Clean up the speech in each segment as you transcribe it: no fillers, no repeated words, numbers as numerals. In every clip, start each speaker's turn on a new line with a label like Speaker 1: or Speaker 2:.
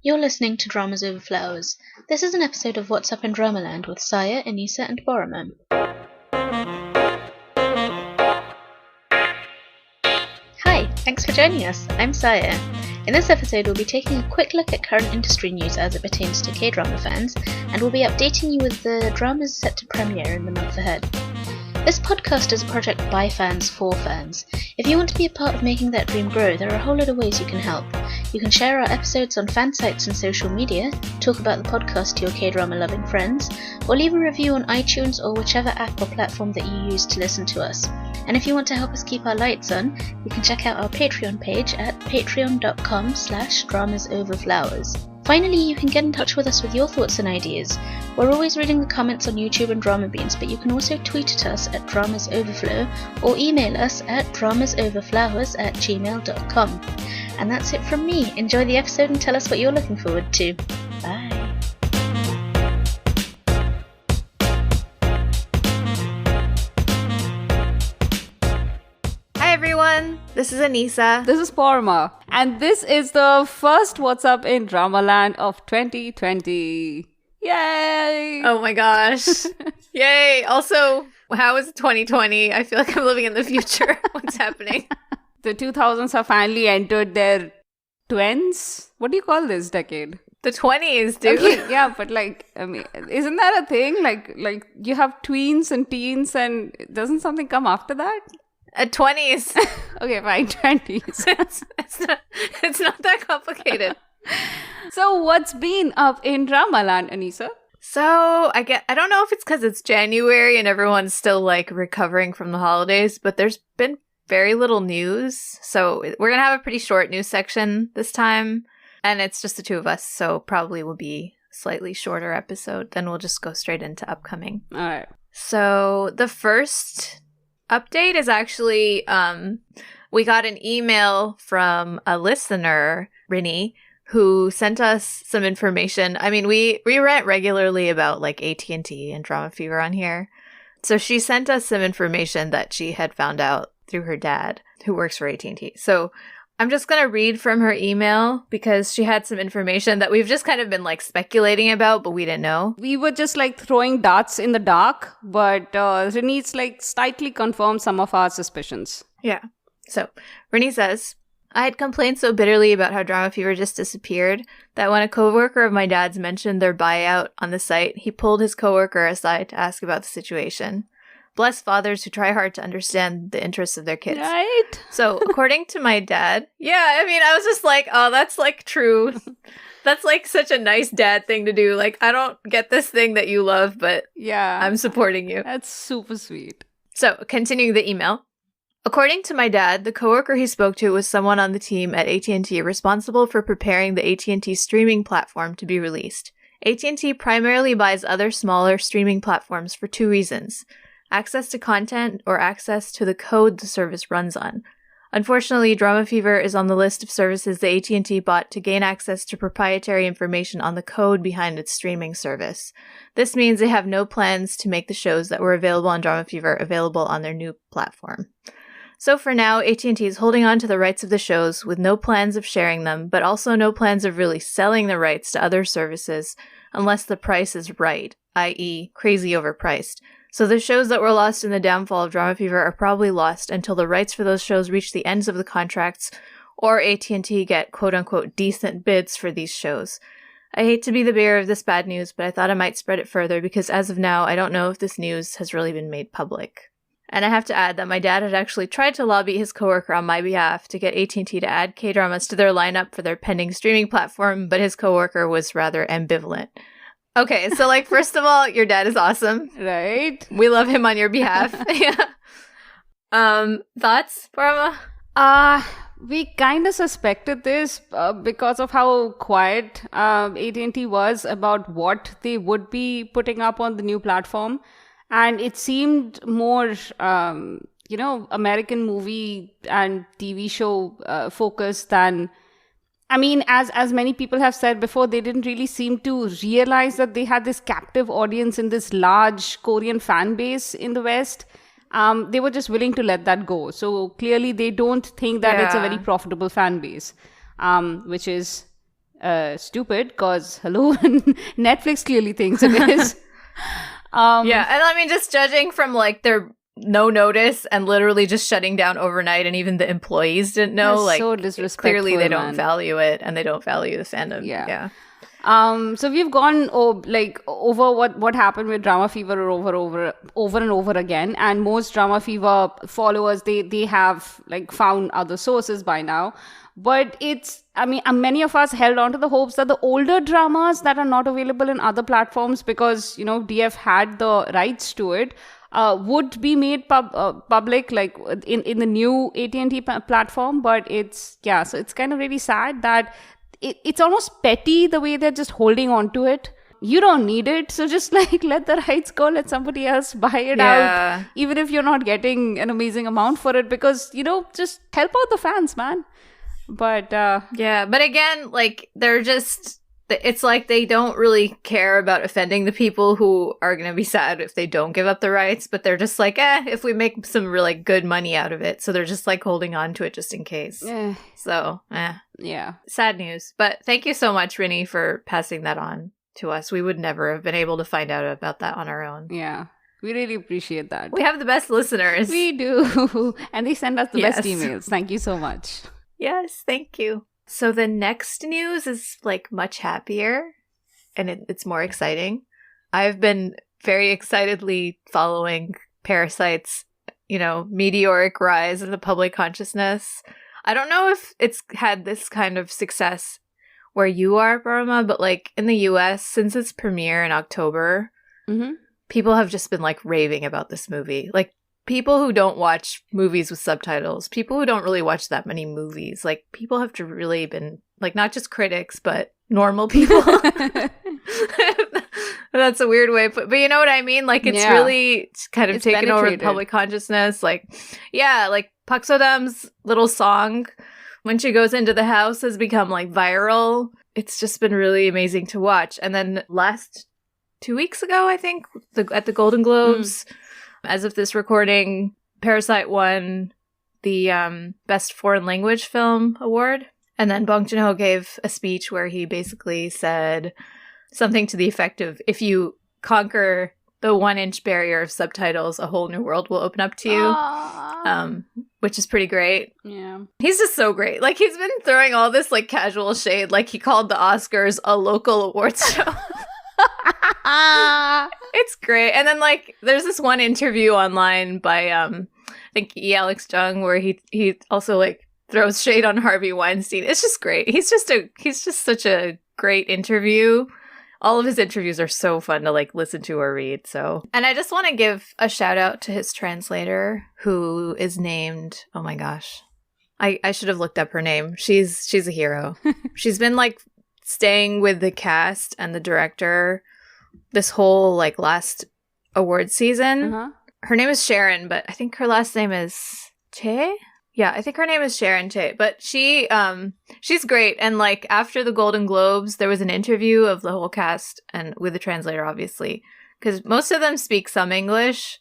Speaker 1: You're listening to Dramas Over Flowers. This is an episode of What's Up in Dramaland with Saya, Anissa, and Boromir. Hi, thanks for joining us. I'm Saya. In this episode, we'll be taking a quick look at current industry news as it pertains to K-drama fans, and we'll be updating you with the dramas set to premiere in the month ahead. This podcast is a project by fans for fans. If you want to be a part of making that dream grow, there are a whole lot of ways you can help. You can share our episodes on fan sites and social media, talk about the podcast to your K-drama loving friends, or leave a review on iTunes or whichever app or platform that you use to listen to us. And if you want to help us keep our lights on, you can check out our Patreon page at patreon.com/dramasoverflowers. Finally, you can get in touch with us with your thoughts and ideas. We're always reading the comments on YouTube and Drama Beans, but you can also tweet at us at dramasoverflow or email us at dramasoverflowers@gmail.com. And that's it from me. Enjoy the episode and tell us what you're looking forward to. Bye.
Speaker 2: Hi everyone, this is Anissa.
Speaker 3: This is Parma, and this is the first What's Up in Dramaland of 2020. Yay!
Speaker 2: Oh my gosh. Yay! Also, how is 2020? I feel like I'm living in the future. What's happening?
Speaker 3: The 2000s have finally entered their twins. What do you call this decade?
Speaker 2: The 20s, dude.
Speaker 3: Okay, yeah, but isn't that a thing? Like you have tweens and teens, and doesn't something come after that?
Speaker 2: 20s.
Speaker 3: Okay, fine, 20s.
Speaker 2: It's not that complicated.
Speaker 3: So what's been up in Dramaland, Anissa?
Speaker 2: So I don't know if it's because it's January and everyone's still recovering from the holidays, but there's been very little news. So we're going to have a pretty short news section this time, and it's just the two of us, so probably will be a slightly shorter episode. Then we'll just go straight into upcoming.
Speaker 3: All right.
Speaker 2: So the first update is actually we got an email from a listener, Rini, who sent us some information. I mean, we rant regularly about AT&T and Dramafever on here. So she sent us some information that she had found out through her dad, who works for AT&T. So I'm just going to read from her email because she had some information that we've just kind of been speculating about, but we didn't know.
Speaker 3: We were just throwing darts in the dark, but Rini's slightly confirmed some of our suspicions.
Speaker 2: Yeah. So Rini says, I had complained so bitterly about how Dramafever just disappeared that when a coworker of my dad's mentioned their buyout on the site, he pulled his coworker aside to ask about the situation. Bless fathers who try hard to understand the interests of their kids.
Speaker 3: Right?
Speaker 2: So, according to my dad, yeah, I mean, I was just oh, that's true. That's such a nice dad thing to do. I don't get this thing that you love, but yeah, I'm supporting you.
Speaker 3: That's super sweet.
Speaker 2: So, continuing the email. According to my dad, the coworker he spoke to was someone on the team at AT&T responsible for preparing the AT&T streaming platform to be released. AT&T primarily buys other smaller streaming platforms for two reasons: access to content or access to the code the service runs on. Unfortunately, Dramafever is on the list of services the AT&T bought to gain access to proprietary information on the code behind its streaming service. This means they have no plans to make the shows that were available on Dramafever available on their new platform. So for now, AT&T is holding on to the rights of the shows with no plans of sharing them, but also no plans of really selling the rights to other services unless the price is right, i.e. crazy overpriced. So the shows that were lost in the downfall of Dramafever are probably lost until the rights for those shows reach the ends of the contracts or AT&T get quote-unquote decent bids for these shows. I hate to be the bearer of this bad news, but I thought I might spread it further because as of now, I don't know if this news has really been made public. And I have to add that my dad had actually tried to lobby his coworker on my behalf to get AT&T to add K-dramas to their lineup for their pending streaming platform, but his coworker was rather ambivalent. Okay, so first of all, your dad is awesome.
Speaker 3: Right?
Speaker 2: We love him on your behalf. Yeah. Thoughts, Parma?
Speaker 3: We kind of suspected this because of how quiet AT&T was about what they would be putting up on the new platform. And it seemed more, American movie and TV show focused than... I mean, as many people have said before, they didn't really seem to realize that they had this captive audience in this large Korean fan base in the West. They were just willing to let that go. So clearly they don't think that it's a very profitable fan base, which is stupid because, hello, Netflix clearly thinks it is.
Speaker 2: Yeah, and I mean, just judging from like their no notice and literally just shutting down overnight, and even the employees didn't know.
Speaker 3: That's
Speaker 2: like,
Speaker 3: so disrespectful,
Speaker 2: clearly they don't
Speaker 3: man.
Speaker 2: value it, and they don't value the fandom. Yeah.
Speaker 3: So we've gone over what happened with Dramafever over and over again, and most Dramafever followers they have like found other sources by now. But many of us held on to the hopes that the older dramas that are not available in other platforms, because DF had the rights to it, would be made public, like in the new AT&T platform. But so it's kind of really sad that it's almost petty the way they're just holding on to it. You don't need it, so just like let the rights go, let somebody else buy it out, even if you're not getting an amazing amount for it, because just help out the fans, man. But
Speaker 2: but again, like it's like they don't really care about offending the people who are going to be sad if they don't give up the rights, but they're just like, if we make some really good money out of it. So they're just like holding on to it just in case. So,
Speaker 3: yeah.
Speaker 2: Sad news. But thank you so much, Rinny, for passing that on to us. We would never have been able to find out about that on our own.
Speaker 3: Yeah. We really appreciate that.
Speaker 2: We have the best listeners.
Speaker 3: We do. And they send us the best emails. Thank you so much.
Speaker 2: Yes, thank you. So the next news is like much happier, and it's more exciting. I've been very excitedly following Parasite's, meteoric rise in the public consciousness. I don't know if it's had this kind of success where you are, Burma, but like in the US, since its premiere in October, people have just been like raving about this movie. Like, people who don't watch movies with subtitles, people who don't really watch that many movies, like, people have to really been, like, not just critics, but normal people. That's a weird way, but you know what I mean? Like, it's really kind of taken over the public consciousness. Like, like, Pak So-dam's little song, when she goes into the house, has become, like, viral. It's just been really amazing to watch. And then last 2 weeks ago, I think, at the Golden Globes, as of this recording, Parasite won the Best Foreign Language Film Award. And then Bong Joon-ho gave a speech where he basically said something to the effect of, if you conquer the 1-inch barrier of subtitles, a whole new world will open up to you. Which is pretty great.
Speaker 3: Yeah.
Speaker 2: He's just so great. Like, he's been throwing all this, like, casual shade. Like, he called the Oscars a local awards show. It's great. And then, like, there's this one interview online by I think Alex Jung, where he also like throws shade on Harvey Weinstein. It's just great. He's just such a great interview. All of his interviews are so fun to like listen to or read. So, and I just want to give a shout out to his translator, who is named, oh my gosh, I should have looked up her name. She's a hero. She's been like staying with the cast and the director this whole like last award season. Her name is Sharon, but I think her last name is Che. Yeah, I think her name is Sharon Che. But she's great. And like after the Golden Globes, there was an interview of the whole cast and with the translator, obviously, because most of them speak some English,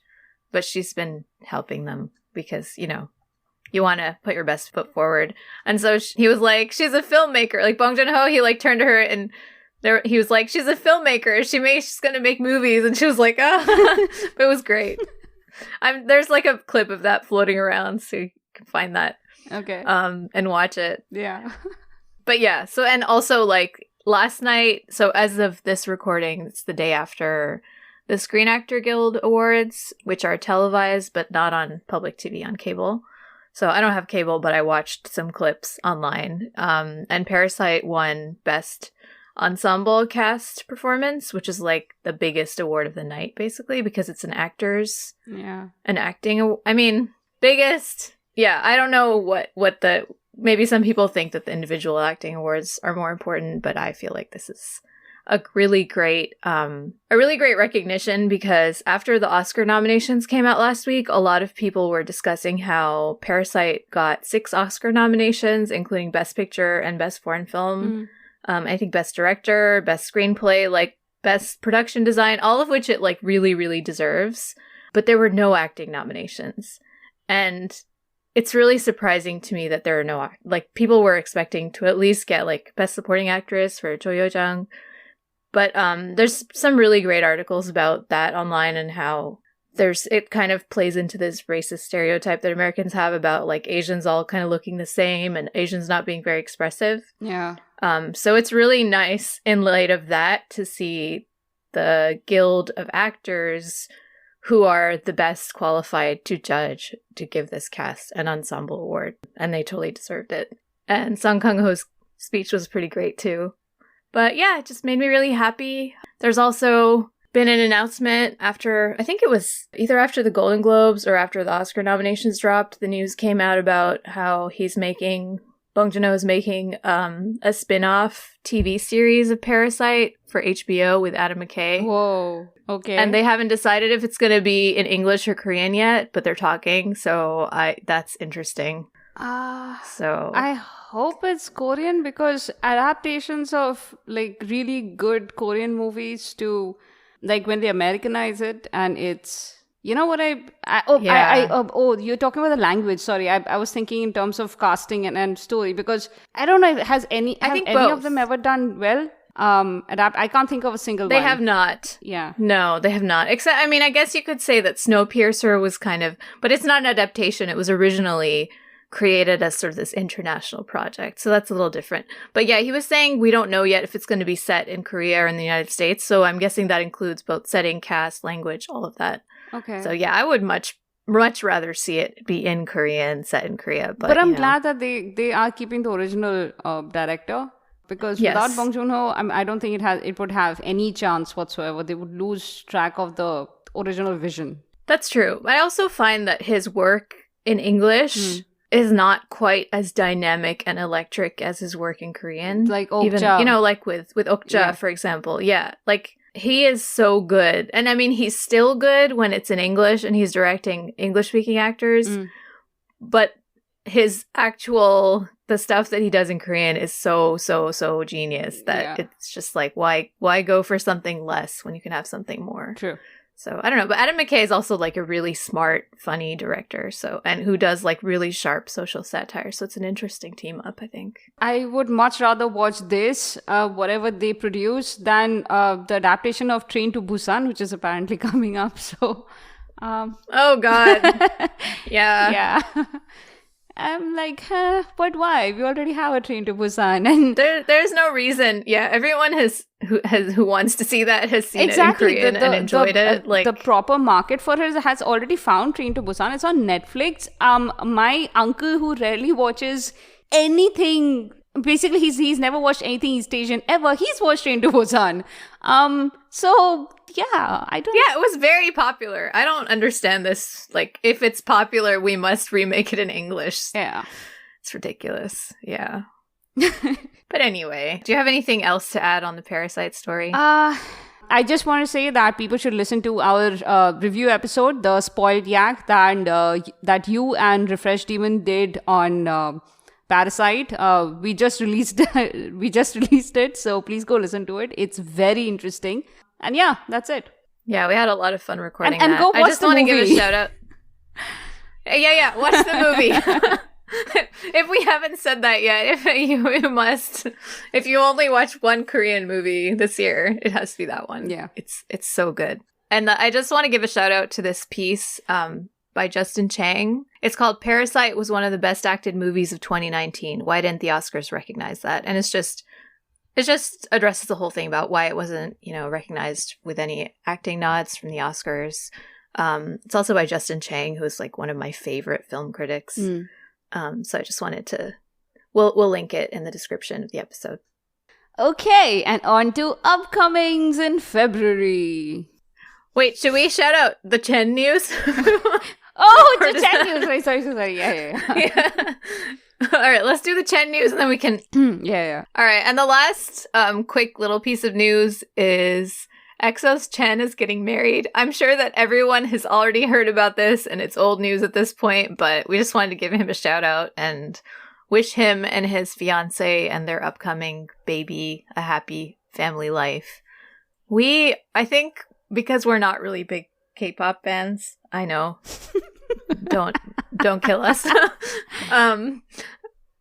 Speaker 2: but she's been helping them because you want to put your best foot forward. And so he was like, she's a filmmaker. Like Bong Joon-ho, he like turned to her and he was like, she's a filmmaker. She's going to make movies. And she was like, It was great. There's like a clip of that floating around, so you can find that.
Speaker 3: Okay.
Speaker 2: And watch it.
Speaker 3: Yeah.
Speaker 2: But yeah. So, and also like last night, so as of this recording, it's the day after the Screen Actor Guild Awards, which are televised, but not on public TV, on cable. So I don't have cable, but I watched some clips online. And Parasite won Best Ensemble Cast Performance, which is like the biggest award of the night, basically, because it's an acting. I mean, biggest. Yeah, I don't know what the. Maybe some people think that the individual acting awards are more important, but I feel like this is a really great recognition, because after the Oscar nominations came out last week, a lot of people were discussing how Parasite got 6 Oscar nominations, including Best Picture and Best Foreign Film. I think Best Director, Best Screenplay, like Best Production Design, all of which it like really, really deserves. But there were no acting nominations. And it's really surprising to me that there are no, like, people were expecting to at least get, like, Best Supporting Actress for Cho Yo-jung. But there's some really great articles about that online and how it kind of plays into this racist stereotype that Americans have about, like, Asians all kind of looking the same and Asians not being very expressive.
Speaker 3: Yeah.
Speaker 2: So it's really nice in light of that to see the Guild of Actors who are the best qualified to judge to give this cast an ensemble award. And they totally deserved it. And Song Kang-ho's speech was pretty great too. But yeah, it just made me really happy. There's also been an announcement after, I think it was either after the Golden Globes or after the Oscar nominations dropped, the news came out about how Bong Joon-ho is making a spin-off TV series of Parasite for HBO with Adam McKay.
Speaker 3: Whoa, okay.
Speaker 2: And they haven't decided if it's going to be in English or Korean yet, but they're talking, so that's interesting. So
Speaker 3: I hope it's Korean, because adaptations of, like, really good Korean movies to, like, when they Americanize it and it's, you know what you're talking about the language. Sorry, I was thinking in terms of casting and story, because I don't know, have any of them ever done well? I can't think of a single one.
Speaker 2: They have not.
Speaker 3: Yeah.
Speaker 2: No, they have not. Except, I mean, I guess you could say that Snowpiercer was kind of, but it's not an adaptation. It was originally created as sort of this international project. So that's a little different. But yeah, he was saying we don't know yet if it's going to be set in Korea or in the United States. So I'm guessing that includes both setting, cast, language, all of that.
Speaker 3: Okay.
Speaker 2: So yeah, I would much rather see it be in Korean, set in Korea. But
Speaker 3: I'm glad that they are keeping the original director, because without Bong Joon-ho, I don't think it would have any chance whatsoever. They would lose track of the original vision.
Speaker 2: That's true. I also find that his work in English is not quite as dynamic and electric as his work in Korean.
Speaker 3: Like Okja.
Speaker 2: Even, you know, like with Okja, for example. Yeah, like, he is so good. And I mean, he's still good when it's in English and he's directing English-speaking actors. But his the stuff that he does in Korean is so genius that it's just like, why go for something less when you can have something more?
Speaker 3: True.
Speaker 2: So I don't know, but Adam McKay is also like a really smart, funny director. So, and who does like really sharp social satire. So it's an interesting team up, I think.
Speaker 3: I would much rather watch this, whatever they produce, than the adaptation of Train to Busan, which is apparently coming up. So,
Speaker 2: oh God, yeah.
Speaker 3: I'm like, but why? We already have a Train to Busan, and
Speaker 2: there's no reason. Yeah, everyone who wants to see that has seen it in Korean and enjoyed it. Like,
Speaker 3: the proper market for it has already found Train to Busan. It's on Netflix. My uncle, who rarely watches anything, basically he's never watched anything East Asian ever. He's watched Train to Busan. So yeah, I don't.
Speaker 2: Yeah, it was very popular. I don't understand this. Like, if it's popular, we must remake it in English.
Speaker 3: Yeah,
Speaker 2: it's ridiculous. Yeah. But anyway, do you have anything else to add on the Parasite story?
Speaker 3: I just want to say that people should listen to our review episode, the Spoiled Yak, that you and Refresh Demon did on Parasite. We just released it, so please go listen to it. It's very interesting. And yeah, that's it.
Speaker 2: Yeah, we had a lot of fun recording
Speaker 3: and
Speaker 2: that.
Speaker 3: Go watch
Speaker 2: I just
Speaker 3: the
Speaker 2: want to
Speaker 3: movie.
Speaker 2: give a shout out. Yeah, watch the movie. If we haven't said that yet, you must. If you only watch one Korean movie this year, it has to be that one.
Speaker 3: Yeah,
Speaker 2: it's so good. And I just want to give a shout out to this piece by Justin Chang. It's called "Parasite was one of the best acted movies of 2019. Why didn't the Oscars recognize that?" And it just addresses the whole thing about why it wasn't, recognized with any acting nods from the Oscars. It's also by Justin Chang, who is like one of my favorite film critics. So I just wanted to, we'll link it in the description of the episode.
Speaker 3: Okay, and on to upcomings in February.
Speaker 2: Wait, should we shout out the Chen news?
Speaker 3: Oh, the Chen news. Sorry. Yeah.
Speaker 2: All right, let's do the Chen news and then we can...
Speaker 3: Yeah.
Speaker 2: All right, and the last quick little piece of news is EXO's Chen is getting married. I'm sure that everyone has already heard about this and it's old news at this point, but we just wanted to give him a shout out and wish him and his fiance and their upcoming baby a happy family life. I think, because we're not really big K-pop fans, I know, don't Don't kill us.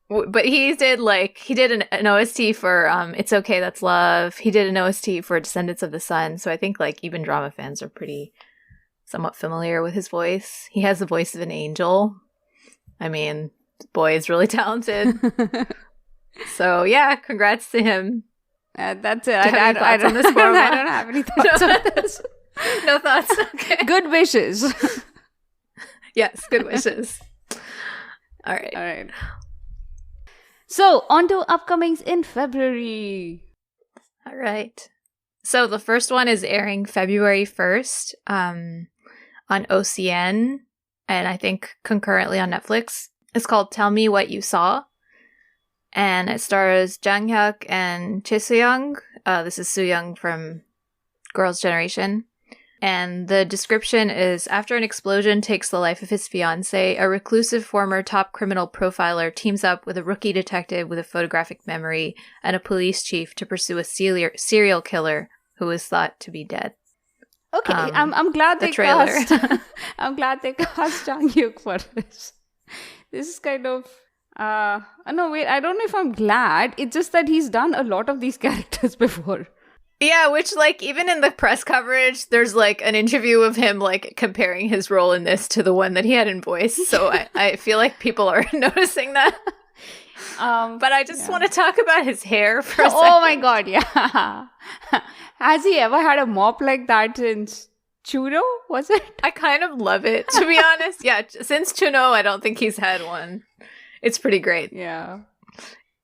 Speaker 2: But he did an OST for It's Okay, That's Love. He did an OST for Descendants of the Sun. So I think like even drama fans are pretty somewhat familiar with his voice. He has the voice of an angel. I mean, the boy is really talented. So yeah, congrats to him.
Speaker 3: That's it. I don't have any thoughts on this.
Speaker 2: No thoughts. Okay.
Speaker 3: Good wishes.
Speaker 2: Yes, good wishes. All right.
Speaker 3: So, on to upcomings in February.
Speaker 2: All right. So, the first one is airing February 1st on OCN, and I think concurrently on Netflix. It's called Tell Me What You Saw, and it stars Jang Hyuk and Chae Soo-young. This is Soo-young from Girls' Generation. And the description is, after an explosion takes the life of his fiancée, a reclusive former top criminal profiler teams up with a rookie detective with a photographic memory and a police chief to pursue a serial killer who is thought to be dead.
Speaker 3: Okay, I'm glad they cast. I'm glad they cast Jang Hyuk for this. This is kind of. No, wait. I don't know if I'm glad. It's just that he's done a lot of these characters before.
Speaker 2: Yeah, which, like, even in the press coverage, there's, like, an interview of him, like, comparing his role in this to the one that he had in Voice. So I feel like people are noticing that. But I just want to talk about his hair for a second.
Speaker 3: Oh my god, yeah. Has he ever had a mop like that since Chuno, was it?
Speaker 2: I kind of love it, to be honest. Yeah, since Chuno, I don't think he's had one. It's pretty great.
Speaker 3: Yeah.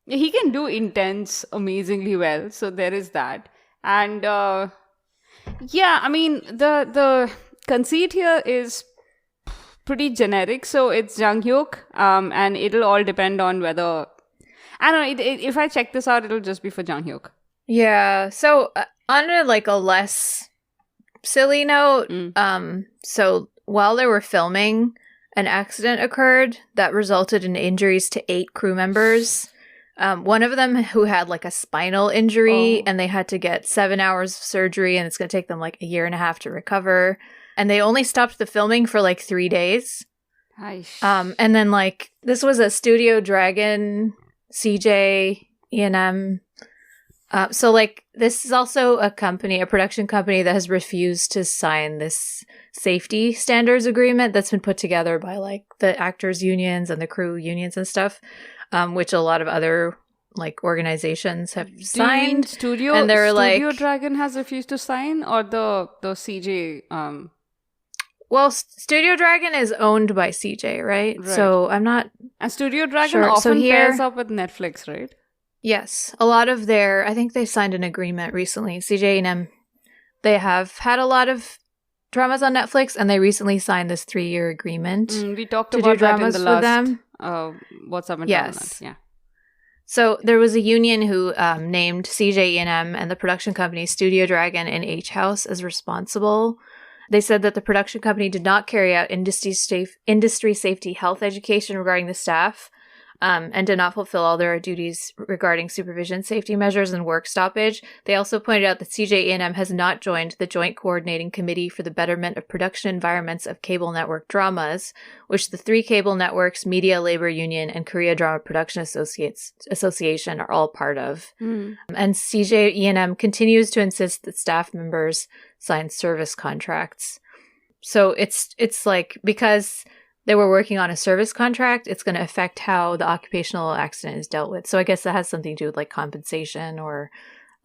Speaker 3: He can do intense amazingly well, so there is that. And yeah, I mean the conceit here is pretty generic. So it's Jang Hyuk, and it'll all depend on whether I don't know. If I check this out, it'll just be for Jang Hyuk.
Speaker 2: Yeah. So on a less silly note, so while they were filming, an accident occurred that resulted in injuries to 8 crew members. One of them who had like a spinal injury and they had to get 7 hours of surgery and it's going to take them like a year and a half to recover. And they only stopped the filming for like 3 days. And then like this was a Studio Dragon, CJ, E&M. So like this is also a production company that has refused to sign this safety standards agreement that's been put together by like the actors unions and the crew unions and stuff. Which a lot of other like organizations have signed.
Speaker 3: Studio Dragon has refused to sign, or the CJ.
Speaker 2: Well, Studio Dragon is owned by CJ, right? So I'm not.
Speaker 3: And Studio Dragon often pairs up with Netflix, right?
Speaker 2: Yes, a lot of I think they signed an agreement recently. CJ and M, they have had a lot of dramas on Netflix, and they recently signed this 3-year agreement.
Speaker 3: We talked about that in the last. What's up and
Speaker 2: yes.
Speaker 3: Yeah.
Speaker 2: So there was a union who named CJ E&M and the production company Studio Dragon and H House as responsible. They said that the production company did not carry out industry safety health education regarding the staff, and did not fulfill all their duties regarding supervision, safety measures, and work stoppage. They also pointed out that CJ E&M has not joined the Joint Coordinating Committee for the Betterment of Production Environments of Cable Network Dramas, which the 3 cable networks, Media Labor Union, and Korea Drama Production Association are all part of. And CJ E&M continues to insist that staff members sign service contracts. So it's like, because they were working on a service contract, it's going to affect how the occupational accident is dealt with. So I guess that has something to do with like compensation or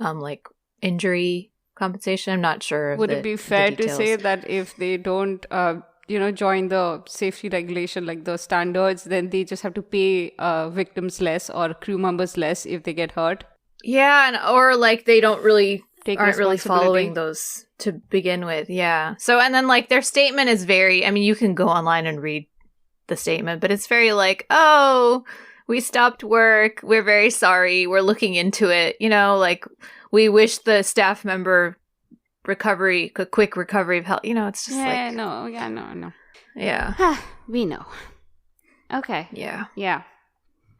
Speaker 2: like injury compensation. I'm not sure.
Speaker 3: Would it be fair to say that if they don't, join the safety regulation, like the standards, then they just have to pay victims less or crew members less if they get hurt?
Speaker 2: Yeah, or like they aren't really following those to begin with. Yeah. So, and then like their statement is you can go online and read the statement, but it's very like, oh, we stopped work. We're very sorry. We're looking into it. Like we wish the staff member quick recovery of health. It's just
Speaker 3: no.
Speaker 2: Yeah.
Speaker 3: We know. Okay.
Speaker 2: Yeah.
Speaker 3: Yeah.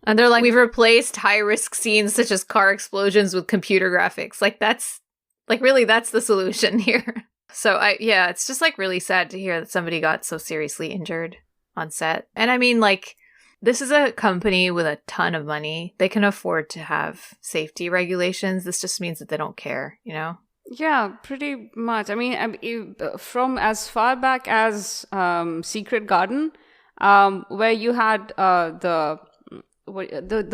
Speaker 2: And they're like, we've replaced high-risk scenes such as car explosions with computer graphics. Like that's the solution here. So it's just like really sad to hear that somebody got so seriously injured. on set. And I mean, like, this is a company with a ton of money. They can afford to have safety regulations. This just means that they don't care, you know?
Speaker 3: Yeah, pretty much. I mean, from as far back as Secret Garden, where you had the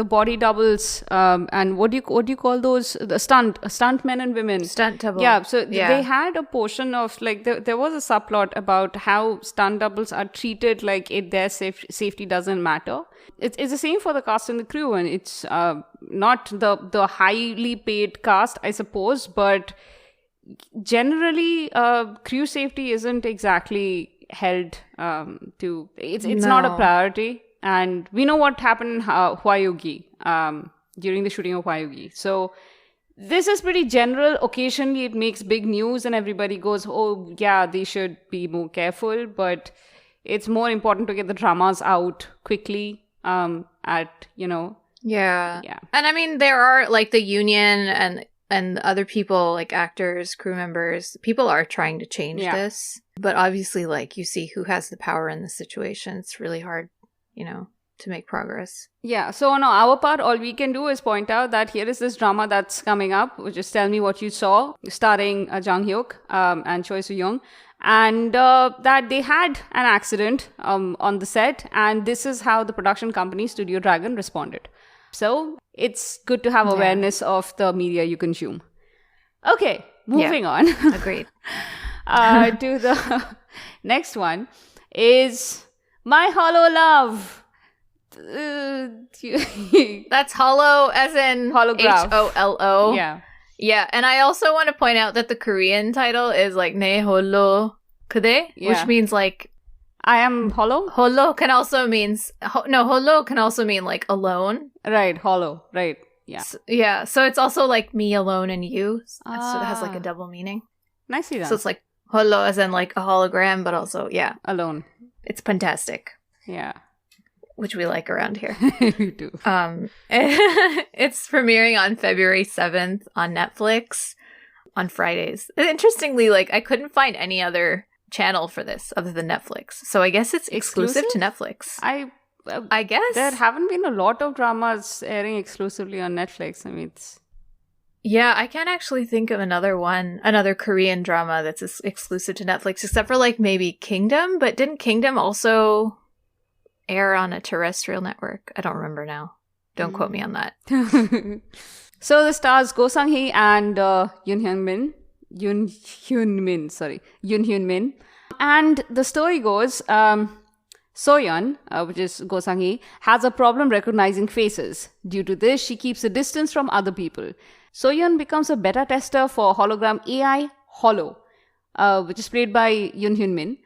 Speaker 3: body doubles, and what do you call those? The stunt men and women.
Speaker 2: Stunt double.
Speaker 3: Yeah, so they had a portion of, like, there was a subplot about how stunt doubles are treated like their safety doesn't matter. It's the same for the cast and the crew, and it's not the highly paid cast, I suppose, but generally crew safety isn't exactly held to. It's not a priority. And we know what happened in Hwayogi during the shooting of Hwayogi. So this is pretty general. Occasionally it makes big news and everybody goes, oh yeah, they should be more careful. But it's more important to get the dramas out quickly at, you know.
Speaker 2: Yeah. And I mean, there are, like, the union and other people, like actors, crew members, people are trying to change this. But obviously, like, you see who has the power in the situation. It's really hard, you know, to make progress. Yeah, so on our part, all we can do is point out that here is this drama that's coming up, which is Tell Me What You Saw, starring Jang Hyuk and Choi Soo-young, and that they had an accident on the set, and this is how the production company Studio Dragon responded. So it's good to have awareness of the media you consume. Okay, moving on. Agreed.
Speaker 3: To the next one is My Holo Love.
Speaker 2: That's holo as in
Speaker 3: holograph.
Speaker 2: Holo.
Speaker 3: Yeah.
Speaker 2: Yeah, and I also want to point out that the Korean title is like Ne Holo Kude, which means like
Speaker 3: I am holo.
Speaker 2: Holo can also means holo can also mean like alone.
Speaker 3: Right, holo. Right. Yeah.
Speaker 2: So it's also like me alone and you. So it has like a double meaning.
Speaker 3: Nicely done.
Speaker 2: So it's like holo as in like a hologram, but also
Speaker 3: alone.
Speaker 2: It's fantastic.
Speaker 3: Yeah.
Speaker 2: Which we like around here.
Speaker 3: We do.
Speaker 2: It's premiering on February 7th on Netflix on Fridays. Interestingly, like, I couldn't find any other channel for this other than Netflix. So I guess it's exclusive to Netflix. I guess.
Speaker 3: There haven't been a lot of dramas airing exclusively on Netflix. I mean, it's...
Speaker 2: Yeah, I can't actually think of another Korean drama that's exclusive to Netflix, except for, like, maybe Kingdom. But didn't Kingdom also air on a terrestrial network? I don't remember now. Don't quote me on that.
Speaker 3: So the stars Go Sang-hee and Yoon Hyun Min. And the story goes, Soyeon, which is Go Sang-hee, has a problem recognizing faces. Due to this, she keeps a distance from other people. Soyeon becomes a beta tester for hologram AI Holo, which is played by Yoon Hyun Min.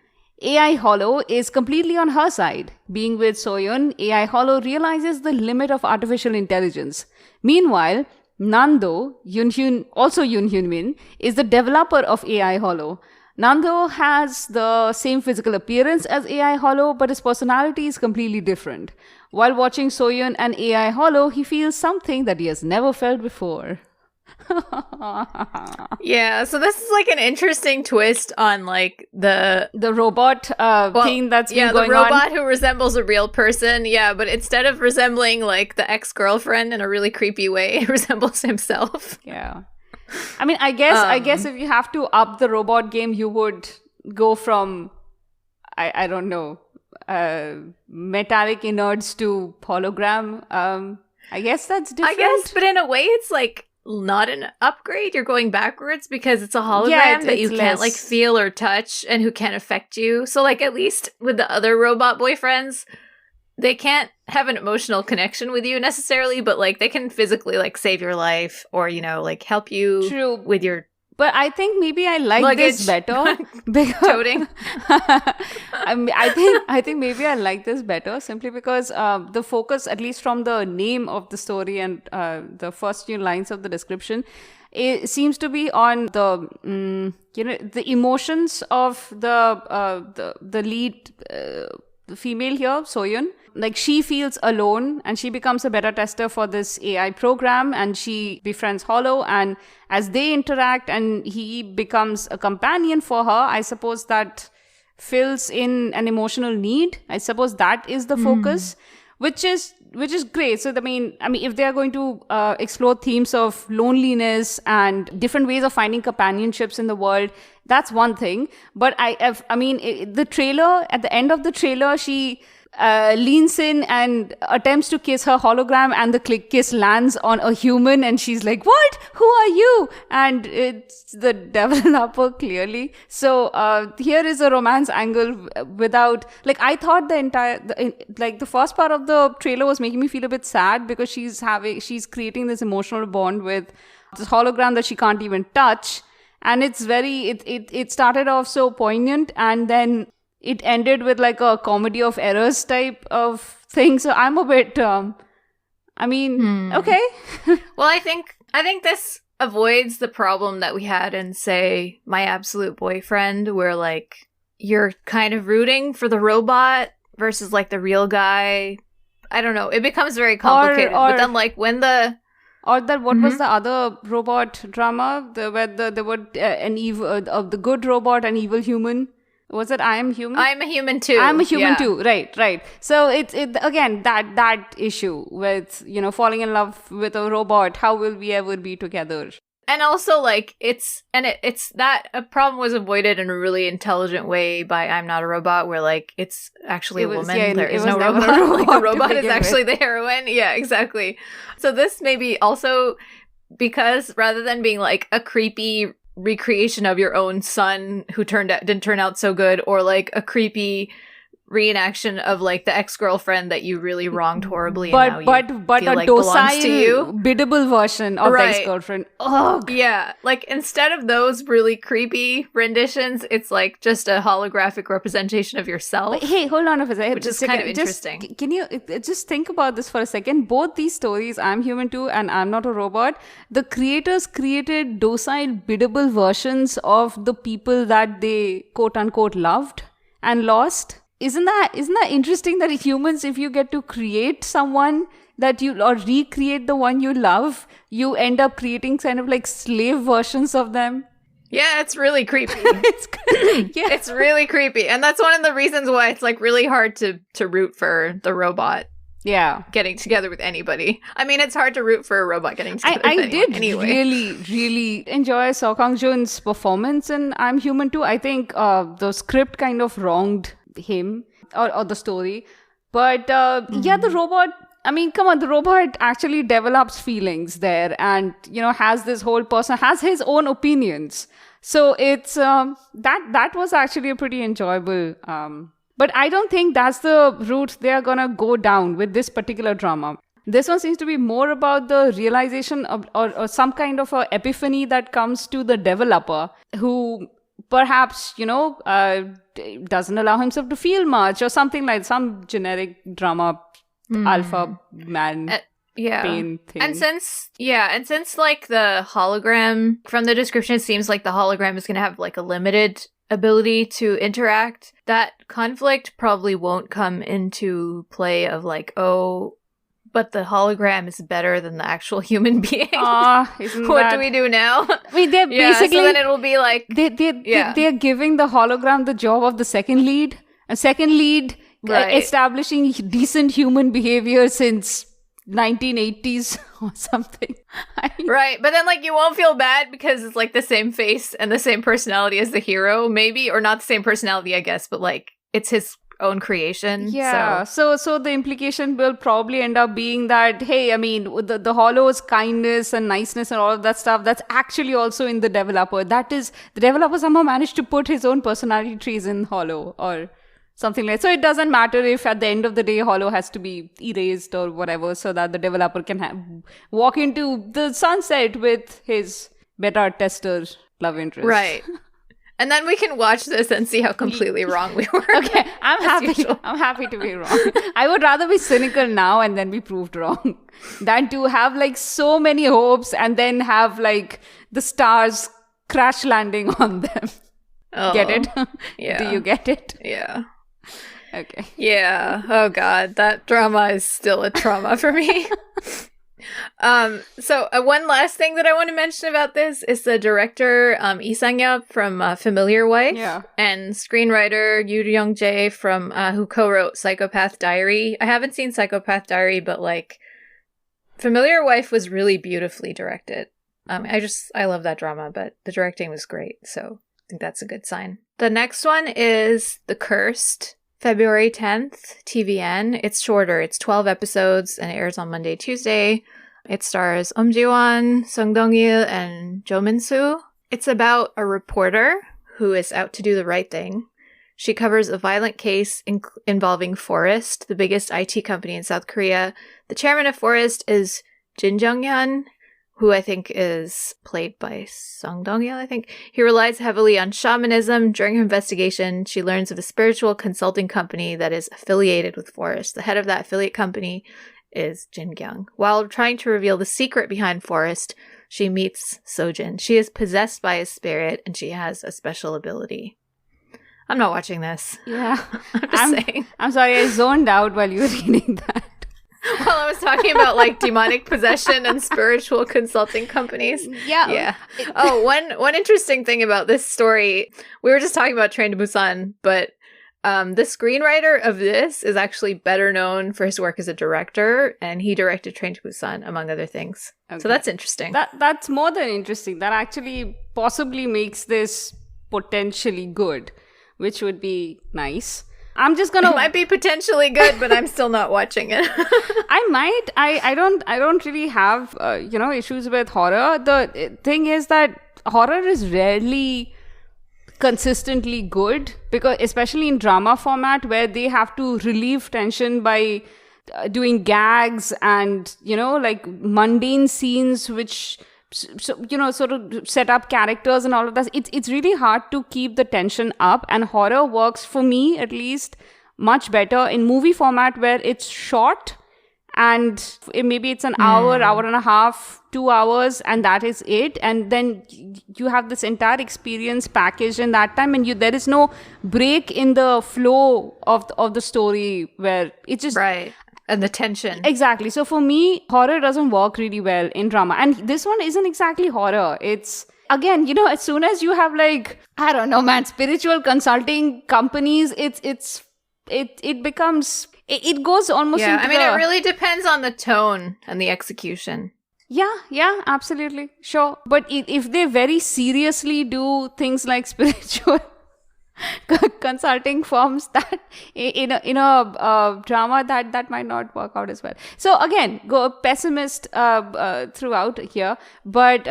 Speaker 3: AI Holo is completely on her side. Being with Soyeon, AI Holo realizes the limit of artificial intelligence. Meanwhile, Nando, Yoon Hyun Min, is the developer of AI Holo. Nando has the same physical appearance as AI Holo, but his personality is completely different. While watching Soyeon and AI Holo, he feels something that he has never felt before.
Speaker 2: Yeah, so this is like an interesting twist on like the
Speaker 3: robot thing that's been going on.
Speaker 2: Yeah, the robot who resembles a real person. Yeah, but instead of resembling like the ex-girlfriend in a really creepy way, it resembles himself.
Speaker 3: Yeah. I mean, I guess if you have to up the robot game, you would go from I don't know, metallic innards to hologram. I guess that's different.
Speaker 2: I guess, but in a way it's like not an upgrade. You're going backwards because it's a hologram that you can't like feel or touch and who can't affect you. So like at least with the other robot boyfriends, they can't have an emotional connection with you necessarily, but like they can physically like save your life or, you know, like help you with your
Speaker 3: But I think maybe I like this better.
Speaker 2: Toting.
Speaker 3: I think maybe I like this better simply because the focus, at least from the name of the story and the first few lines of the description, it seems to be on the the emotions of the lead female here, Soyeon. Like she feels alone and she becomes a beta tester for this AI program and she befriends Holo, and as they interact and he becomes a companion for her, I suppose that fills in an emotional need. I suppose that is the focus, which is great. So I mean, if they are going to explore themes of loneliness and different ways of finding companionships in the world, that's one thing. But the trailer, at the end of the trailer, she leans in and attempts to kiss her hologram, and the kiss lands on a human, and she's like, "What? Who are you?" And it's the developer, clearly. So here is a romance angle without, like, I thought the first part of the trailer was making me feel a bit sad, because she's creating this emotional bond with this hologram that she can't even touch, and it started off so poignant, and then it ended with like a comedy of errors type of thing. So I'm a bit, okay.
Speaker 2: Well, I think this avoids the problem that we had in, say, My Absolute Boyfriend, where like you're kind of rooting for the robot versus like the real guy. I don't know. It becomes very complicated. But then like when the...
Speaker 3: Or that, what was the other robot drama? Where there were an evil, of the good robot and evil human. Was it I Am Human?
Speaker 2: I'm a Human Too.
Speaker 3: I'm a Human Too. Right. So it again, that issue with, falling in love with a robot. How will we ever be together?
Speaker 2: And also, like, it's that a problem was avoided in a really intelligent way by I'm Not a Robot, where like it's actually a woman.
Speaker 3: Yeah,
Speaker 2: there is no robot. Like, the robot is actually the heroine. Yeah, exactly. So this may be also because rather than being like a creepy recreation of your own son who didn't turn out so good, or like a creepy reenaction of like the ex-girlfriend that you really wronged horribly,
Speaker 3: but
Speaker 2: and now
Speaker 3: but
Speaker 2: feel
Speaker 3: a
Speaker 2: like
Speaker 3: docile, biddable version of the
Speaker 2: Right.
Speaker 3: ex-girlfriend. Oh
Speaker 2: yeah, like instead of those really creepy renditions, it's like just a holographic representation of yourself.
Speaker 3: But hey, hold on a second,
Speaker 2: which is kind of interesting.
Speaker 3: Can you just think about this for a second? Both these stories, I'm Human Too and I'm Not a Robot, the creators created docile, biddable versions of the people that they quote unquote loved and lost. Isn't that interesting that humans, if you get to create someone that you, or recreate the one you love, you end up creating kind of like slave versions of them?
Speaker 2: Yeah, it's really creepy. It's really creepy. And that's one of the reasons why it's like really hard to root for the robot.
Speaker 3: Yeah.
Speaker 2: Getting together with anybody. I mean, it's hard to root for a robot getting together with anyone.
Speaker 3: I did
Speaker 2: anyway.
Speaker 3: really enjoy Seo Kang-joon's performance in I'm Human Too. I think the script kind of wronged him or the story. But the robot, I mean, come on, the robot actually develops feelings there and, has this whole person, has his own opinions. So it's, that was actually a pretty enjoyable, but I don't think that's the route they are gonna go down with this particular drama. This one seems to be more about the realization of, or some kind of a epiphany that comes to the developer who perhaps, doesn't allow himself to feel much or something, like some generic drama alpha man pain thing.
Speaker 2: And since like the hologram, from the description, it seems like the hologram is going to have like a limited ability to interact, that conflict probably won't come into play of like, oh, but the hologram is better than the actual human being. What do we do now?
Speaker 3: I mean, they're basically...
Speaker 2: so then it'll be like...
Speaker 3: They're giving the hologram the job of the second lead. A second lead establishing decent human behavior since 1980s or something.
Speaker 2: Right, but then like you won't feel bad because it's like the same face and the same personality as the hero, maybe, or not the same personality, I guess, but like it's his own creation.
Speaker 3: Yeah. So the implication will probably end up being that, hey, I mean, the Holo's kindness and niceness and all of that stuff, that's actually also in the developer. That is, the developer somehow managed to put his own personality trees in Holo or something like that. So it doesn't matter if at the end of the day Holo has to be erased or whatever, so that the developer can walk into the sunset with his beta tester love interest.
Speaker 2: Right. And then we can watch this and see how completely wrong we were.
Speaker 3: Okay, I'm happy to be wrong. I would rather be cynical now and then be proved wrong than to have like so many hopes and then have like the stars crash landing on them.
Speaker 2: Oh,
Speaker 3: get it?
Speaker 2: Yeah.
Speaker 3: Do you get it?
Speaker 2: Yeah.
Speaker 3: Okay.
Speaker 2: Yeah. Oh God, that drama is still a trauma for me. So one last thing that I want to mention about this is the director Lee Sang-yup from Familiar Wife, and screenwriter Yoo Young-jae from who co-wrote Psychopath Diary. I haven't seen Psychopath Diary, but like Familiar Wife was really beautifully directed. I love that drama, but the directing was great, so I think that's a good sign. The next one is The Cursed. February 10th, TVN. It's shorter. It's 12 episodes and it airs on Monday, Tuesday. It stars Ji-won, Sung Dong-il, and Jo Min-soo. It's about a reporter who is out to do the right thing. She covers a violent case involving Forest, the biggest IT company in South Korea. The chairman of Forest is Jin Jong-hyun, who I think is played by Sung Dong-il, I think. He relies heavily on shamanism. During her investigation, she learns of a spiritual consulting company that is affiliated with Forest. The head of that affiliate company is Jin Kyung. While trying to reveal the secret behind Forest, she meets Sojin. She is possessed by a spirit, and she has a special ability. I'm not watching this.
Speaker 3: Yeah.
Speaker 2: I'm just saying.
Speaker 3: I'm sorry, I zoned out while you were reading that.
Speaker 2: Well, I was talking about like demonic possession and spiritual consulting companies.
Speaker 3: Yeah.
Speaker 2: Oh, one interesting thing about this story, we were just talking about Train to Busan, but the screenwriter of this is actually better known for his work as a director, and he directed Train to Busan, among other things. Okay. So that's interesting.
Speaker 3: That's more than interesting. That actually possibly makes this potentially good, which would be nice. I'm just gonna.
Speaker 2: It might be potentially good, but I'm still not watching it.
Speaker 3: I might. I don't really have issues with horror. The thing is that horror is rarely consistently good, because especially in drama format where they have to relieve tension by doing gags and like mundane scenes which sort of set up characters and all of that. It's really hard to keep the tension up, and horror works, for me at least, much better in movie format where it's short and maybe it's an hour and a half, 2 hours, and that is it. And then you have this entire experience packaged in that time, and there is no break in the flow of the story where it's just
Speaker 2: right. And the tension.
Speaker 3: Exactly. So for me, horror doesn't work really well in drama. And this one isn't exactly horror. It's, again, as soon as you have like, I don't know, man, spiritual consulting companies, it becomes, it goes almost into
Speaker 2: it really depends on the tone and the execution.
Speaker 3: Yeah, absolutely. Sure. But if they very seriously do things like spiritual consulting firms, that in a drama that might not work out as well. So again, go pessimist throughout here, but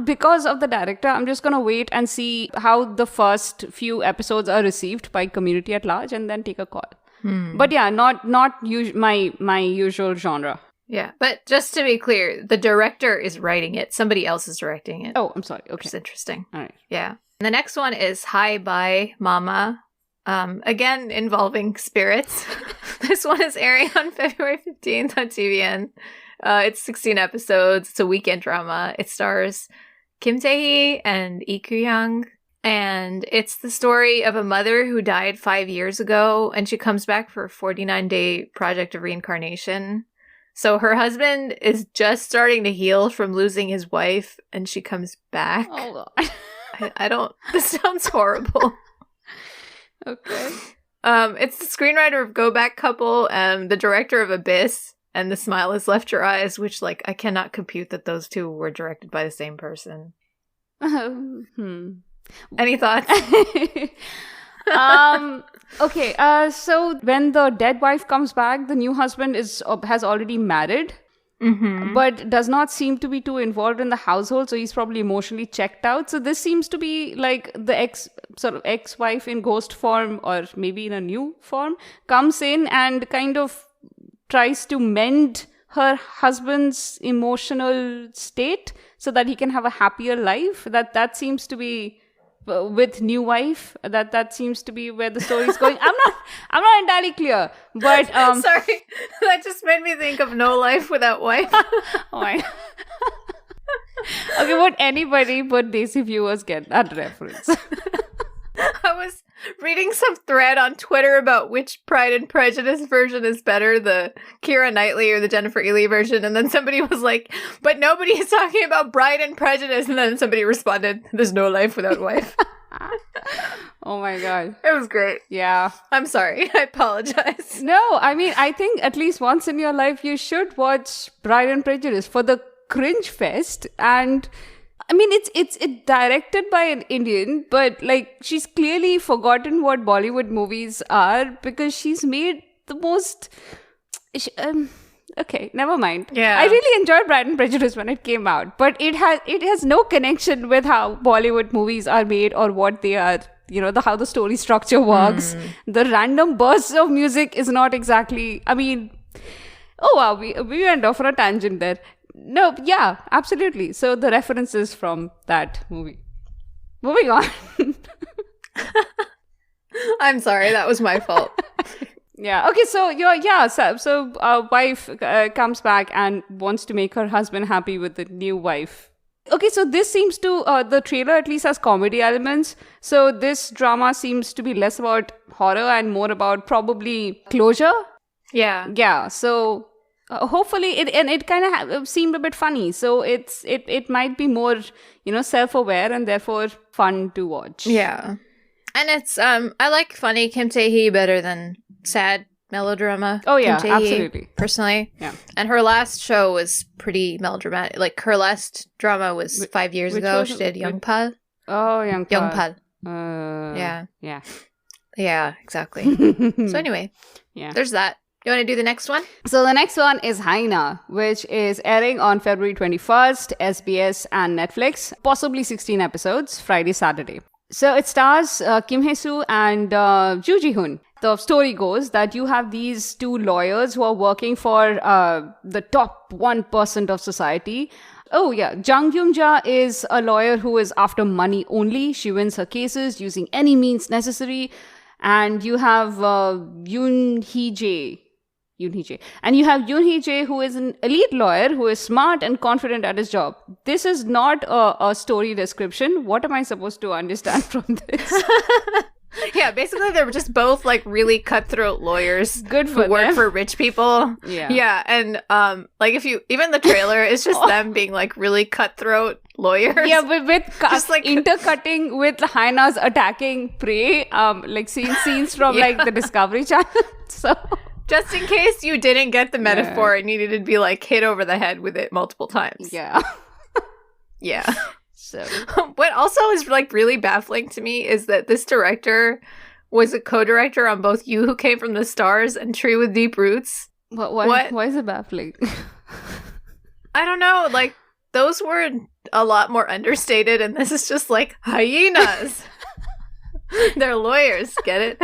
Speaker 3: because of the director, I'm just gonna wait and see how the first few episodes are received by community at large, and then take a call. But yeah, not my usual genre.
Speaker 2: Yeah, but just to be clear, the director is writing it. Somebody else is directing it.
Speaker 3: Oh, I'm sorry. Okay.
Speaker 2: Which is interesting.
Speaker 3: All right.
Speaker 2: Yeah. The next one is Hi Bye Mama. Again, involving spirits. This one is airing on February 15th on TVN. It's 16 episodes. It's a weekend drama. It stars Kim Tae-hee and Lee Kyu-young. And it's the story of a mother who died 5 years ago, and she comes back for a 49-day project of reincarnation. So her husband is just starting to heal from losing his wife, and she comes back.
Speaker 3: Oh, God.
Speaker 2: This sounds horrible.
Speaker 3: Okay.
Speaker 2: It's the screenwriter of Go Back Couple and the director of Abyss and The Smile Has Left Your Eyes, which, like, I cannot compute that those two were directed by the same person. Any thoughts?
Speaker 3: Okay, so when the dead wife comes back, the new husband has already married. But does not seem to be too involved in the household, so he's probably emotionally checked out. So this seems to be like the ex-wife in ghost form, or maybe in a new form, comes in and kind of tries to mend her husband's emotional state so that he can have a happier life. That seems to be with new wife. That seems to be where the story is going. I'm not entirely clear, but
Speaker 2: sorry, that just made me think of No Life Without Wife.
Speaker 3: Oh my. Okay, would anybody but Desi viewers get that reference?
Speaker 2: I was reading some thread on Twitter about which Pride and Prejudice version is better, the Keira Knightley or the Jennifer Ely version, and then somebody was like, but nobody is talking about Pride and Prejudice, and then somebody responded, there's no life without wife.
Speaker 3: Oh my god.
Speaker 2: It was great.
Speaker 3: Yeah.
Speaker 2: I'm sorry. I apologize.
Speaker 3: No, I mean, I think at least once in your life you should watch Pride and Prejudice for the cringe fest. And I mean, it's directed by an Indian, but like she's clearly forgotten what Bollywood movies are because she's made the most. Okay, never mind.
Speaker 2: Yeah,
Speaker 3: I really enjoyed Pride and Prejudice when it came out, but it has no connection with how Bollywood movies are made or what they are. You know, how the story structure works. The random bursts of music is not exactly. I mean, oh wow, we went off on a tangent there. No, yeah, absolutely. So the references from that movie. Moving on.
Speaker 2: I'm sorry, that was my fault.
Speaker 3: Yeah. Okay. So wife comes back and wants to make her husband happy with the new wife. Okay. So this seems to the trailer at least has comedy elements. So this drama seems to be less about horror and more about probably closure.
Speaker 2: Yeah.
Speaker 3: Yeah. So. Hopefully it kind of seemed a bit funny, so it might be more self-aware and therefore fun to watch.
Speaker 2: Yeah, and it's I like funny Kim Tae-hee better than sad melodrama.
Speaker 3: Oh yeah,
Speaker 2: Kim Tae-hee,
Speaker 3: absolutely.
Speaker 2: Personally,
Speaker 3: yeah.
Speaker 2: And her last show was pretty melodramatic. Like her last drama was 5 years ago. She did Youngpal.
Speaker 3: Oh,
Speaker 2: Youngpal. Yeah, exactly. So anyway,
Speaker 3: yeah,
Speaker 2: there's that. You want to do the next one?
Speaker 3: So the next one is Hyena, which is airing on February 21st, SBS and Netflix. Possibly 16 episodes, Friday, Saturday. So it stars Kim Hae-soo and Joo Ji-hoon. The story goes that you have these two lawyers who are working for the top 1% of society. Oh yeah, Jang Kyung-ja is a lawyer who is after money only. She wins her cases using any means necessary. And you have Yoon Hee-jae. And you have Yoon Hee-jae, who is an elite lawyer who is smart and confident at his job. This is not a story description. What am I supposed to understand from this?
Speaker 2: Yeah, basically they were just both like really cutthroat lawyers.
Speaker 3: Good for
Speaker 2: who work
Speaker 3: them.
Speaker 2: for rich people. Yeah, and like if you even the trailer is just them being like really cutthroat lawyers.
Speaker 3: Yeah, with
Speaker 2: just like
Speaker 3: intercutting with hyenas attacking prey, like scenes from like the Discovery Channel. So
Speaker 2: just in case you didn't get the metaphor and needed to be like hit over the head with it multiple times.
Speaker 3: Yeah.
Speaker 2: Yeah.
Speaker 3: So
Speaker 2: what also is like really baffling to me is that this director was a co-director on both You Who Came from the Stars and Tree with Deep Roots.
Speaker 3: Why is it baffling?
Speaker 2: I don't know. Like those were a lot more understated, and this is just like hyenas. They're lawyers. Get it?